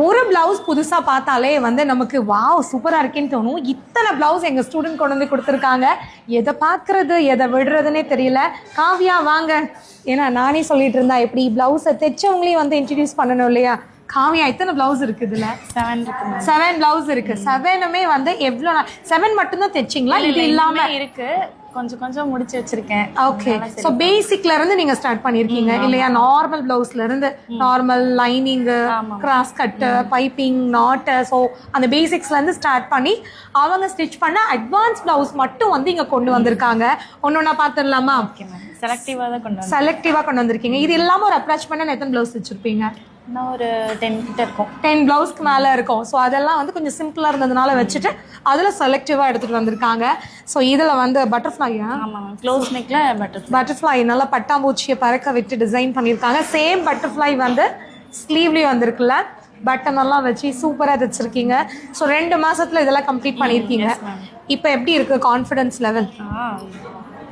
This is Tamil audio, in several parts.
ஒரு பிளவுஸ் புதுசா பார்த்தாலே வந்து நமக்கு வாவ் சூப்பரா இருக்கேன்னு தோணும். இத்தனை பிளவுஸ் எங்க ஸ்டூடெண்ட் கொண்டு வந்து கொடுத்துருக்காங்க. எதை பார்க்கறது எதை விடுறதுன்னே தெரியல. காவியா வாங்க. ஏன்னா நானே சொல்லிட்டு இருந்தா எப்படி பிளவுஸை தைச்சவங்களையும் வந்து இன்ட்ரடியூஸ் பண்ணணும் இல்லையா? காவியா எத்தனை பிளவுஸ் இருக்கு இதுல? 7 பிளவுஸ் இருக்கு. 7மே வந்து எவ்வளோ 7 மட்டும்தான் தைச்சிங்களா? இது இல்லாம இருக்கு, கொஞ்சம் கொஞ்சம் முடிச்சு வச்சிருக்கேன். ஓகே, ஸோ பேசிக்ல இருந்து நீங்க ஸ்டார்ட் பண்ணிருக்கீங்க இல்லையா? நார்மல் பிளவுஸ்ல இருந்து normal lining, cross cut, piping, not, so அந்த பேசிக்ஸ்ல இருந்து ஸ்டார்ட் பண்ணி அவங்க ஸ்டிச் பண்ண அட்வான்ஸ் பிளவுஸ் மட்டும் வந்து இங்க கொண்டு வந்திருக்காங்க. ஒன்னொன்னா பாத்துடலாமா? செலக்டிவா கொண்டு வந்திருக்கீங்க. இது இல்லாம ஒரு அப்ரோச் பண்ண எத்தனை பிளவுஸ் வச்சிருப்பீங்க? ஒரு 10 கிட்ட இருக்கும். 10 பிளவுஸ்க்கு மேலே இருக்கும். ஸோ அதெல்லாம் வந்து கொஞ்சம் சிம்பிளாக இருந்ததுனால வச்சுட்டு அதில் செலக்டிவாக எடுத்துகிட்டு வந்திருக்காங்க. ஸோ இதில் வந்து பட்டர்ஃப்ளையா? ஆமாம், க்ளோஸ் நெக்கில் பட்டர்ஃப்ளை நல்லா பட்டாம்பூச்சியை பறக்க விட்டு டிசைன் பண்ணியிருக்காங்க. சேம் பட்டர்ஃப்ளை வந்து ஸ்லீவ்லேயும் வந்திருக்குல்ல, பட்டன் எல்லாம் வச்சு சூப்பராக தைச்சிருக்கீங்க. ஸோ 2 மாசத்துல இதெல்லாம் கம்ப்ளீட் பண்ணியிருக்கீங்க. இப்போ எப்படி இருக்குது confidence level?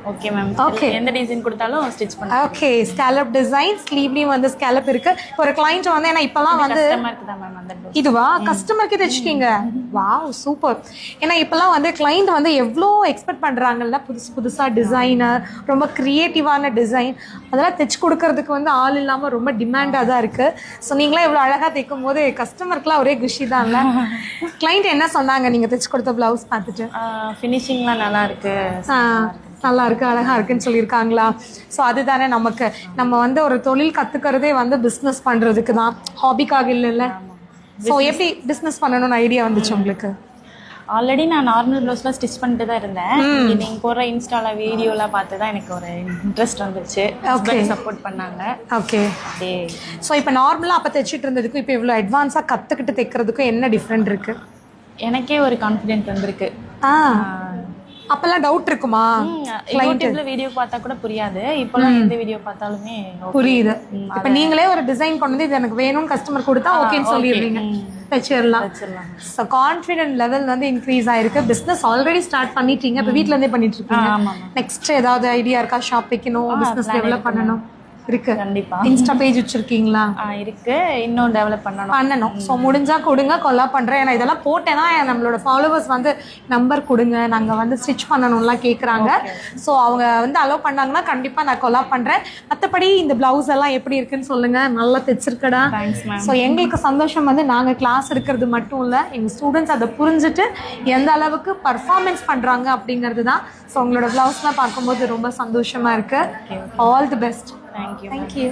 Okay ma'am. Okay, எந்த டிசைன் கொடுத்தாலும் ஸ்டிச் பண்ணுவேன். ஓகே, ஸ்கேலப் டிசைன், ஸ்லீவ்லயும் வந்து ஸ்கேலப் இருக்கு. ஒரு கிளையண்ட் வந்து ஏன்னா இப்பெல்லாம் வந்து இதுவா கஸ்டமருக்கு தைச்சிட்டீங்க? Wow super. ஏன்னா இப்பெல்லாம் வந்து கிளைண்ட் வந்து எவ்வளோ எக்ஸ்பெக்ட் பண்றாங்கல்ல, புதுசா டிசைனர், ரொம்ப கிரியேட்டிவான டிசைன், அதெல்லாம் தைச்சு கொடுக்கறதுக்கு வந்து ஆள் இல்லாம ரொம்ப டிமாண்டா தான் இருக்கு. ஸோ நீங்களாம் இவ்வளோ அழகா தைக்கும் போது கஸ்டமருக்குலாம் ஒரே குஷி தான்ல. கிளைண்ட் என்ன சொன்னாங்க நீங்க தைச்சு கொடுத்த பிளவுஸ் பார்த்துட்டு? ஃபினிஷிங்லாம் நல்லா இருக்கு, நல்லா இருக்கு, அழகா இருக்குன்னு சொல்லியிருக்காங்களா? ஸோ அதுதானே நமக்கு, நம்ம வந்து ஒரு தொழில் கத்துக்கிறதே வந்து பிஸ்னஸ் பண்றதுக்கு தான், ஹாபிக்காக இல்லைல்ல. ஸோ எப்படி பிஸ்னஸ் பண்ணணும்னு ஐடியா வந்துச்சு உங்களுக்கு? ஆல்ரெடி நான் நார்மல் ப்ளவுஸ்லாம் ஸ்டிச் பண்ணிட்டு தான் இருந்தேன். நீங்கள் போடுற இன்ஸ்டால வீடியோலாம் பார்த்து தான் எனக்கு ஒரு இன்ட்ரெஸ்ட் வந்துச்சு. சப்போர்ட் பண்ணாங்க. ஓகே, ஸோ இப்போ நார்மலாக அப்போ தைச்சிட்டு இருந்ததுக்கும் இப்போ இவ்வளோ அட்வான்ஸாக கற்றுக்கிட்டு தைக்கிறதுக்கும் என்ன டிஃப்ரெண்ட் இருக்கு? எனக்கே ஒரு கான்ஃபிடென்ட் வந்திருக்கு. அப்பெல்லாம் டவுட் இருக்குமா? யூடியூப்ல வீடியோ பார்த்தா கூட புரியாது, இப்பெல்லாம் எந்த வீடியோ பார்த்தாலுமே புரியுது. இப்போ நீங்களே ஒரு டிசைன் கொண்டு வந்து இது எனக்கு வேணும்னு கஸ்டமர் கொடுத்தா ஓகேன்னு சொல்லிடுவீங்க, தச்சிடலாம். ஸோ கான்ஃபிடென்ட் லெவல் வந்து இன்க்ரீஸ் ஆயிருக்கு. பிஸ்னஸ் ஆல்ரெடி ஸ்டார்ட் பண்ணிட்டீங்க, இப்போ வீட்ல இருந்தே பண்ணிட்டு இருக்கீங்க. நெக்ஸ்ட் ஏதாவது ஐடியா இருக்கா? ஷாப் வைக்கணும், பிஸ்னஸ் டெவலப் பண்ணணும்? இருக்கு, கண்டிப்பா. இன்ஸ்டா பேஜ் வச்சிருக்கீங்களா? இருக்கு, இன்னும் டெவலப் பண்ணணும். ஸோ முடிஞ்சா கொடுங்க, கொலாப் பண்றேன். ஏன்னா இதெல்லாம் போட்டேன்னா நம்மளோட ஃபாலோவர்ஸ் வந்து நம்பர் கொடுங்க, நாங்க வந்து ஸ்டிச் பண்ணணும்லாம் கேட்குறாங்க. ஸோ அவங்க வந்து அலோவ் பண்ணாங்கன்னா கண்டிப்பா நான் கொலாப் பண்றேன். மற்றபடி இந்த பிளவுஸ் எல்லாம் எப்படி இருக்குன்னு சொல்லுங்க, நல்லா தைச்சிருக்கடா. ஸோ எங்களுக்கு சந்தோஷம் வந்து நாங்க கிளாஸ் எடுக்கிறது மட்டும் இல்லை, எங்க ஸ்டூடெண்ட்ஸ் அதை புரிஞ்சுட்டு எந்த அளவுக்கு பர்ஃபார்மன்ஸ் பண்றாங்க அப்படிங்கிறது தான். ஸோ உங்களோட பிளவுஸ்லாம் பார்க்கும்போது ரொம்ப சந்தோஷமா இருக்கு. All the best. Thank you.